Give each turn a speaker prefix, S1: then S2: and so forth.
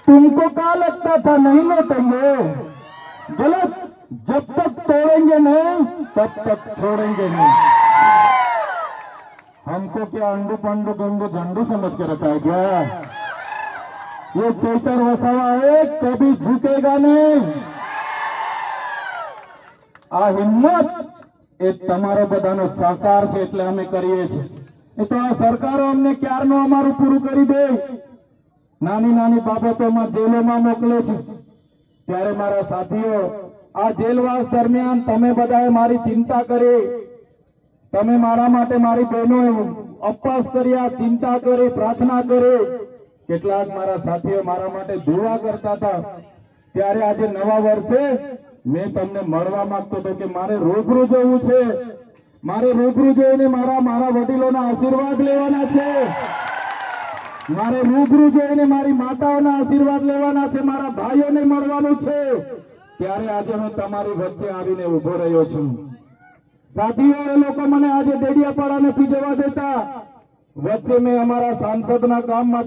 S1: तुमको क्या लगता था नहीं लौटेंगे? गलत। जब तक तोड़ेंगे नहीं तब तक छोड़ेंगे नहीं। हमको क्या अंडू पंडू गंडू झंडू समझ के रखा है क्या? ये चैतर वसावा है, कभी झुकेगा नहीं। आ हिम्मत એ તમારો બધાનો સહકાર છે એટલે અમે કરીએ છીએ। એ તો આ સરકારો અમને ક્યારનો અમારું પૂરું કરી દે, નાની નાની બાબતોમાં જેલોમાં મોકલે છે। ત્યારે મારા સાથીઓ, આ જેલવાસ દરમિયાન તમે બધાએ મારી ચિંતા કરી, તમે મારા માટે મારી બહેનોએ ઉપવાસ કર્યા, ચિંતા કરી, પ્રાર્થના કરી। કેટલાક મારા સાથીઓ મારા માટે દુઆ કરતા હતા। ત્યારે આજે નવા વર્ષે मैं तमने मळवा मांगतो तो कि मारे रूबरू जवुं छे, मारे रूबरू जोईने मारा मारा वडीलोना आशीर्वाद लेवाना छे, मारे रूबरू जोईने मारी माताओना आशीर्वाद लेवाना छे, मारा भाईओने मळवानुं छे। त्यारे आजे हूँ तमारी वच्चे आवीने उभो रह्यो छुं। साथीओ, ए लोको मने आजे डेडियापाड़ा नथी जवा देता। वच्चे मैं अमारा सांसदना काममांथी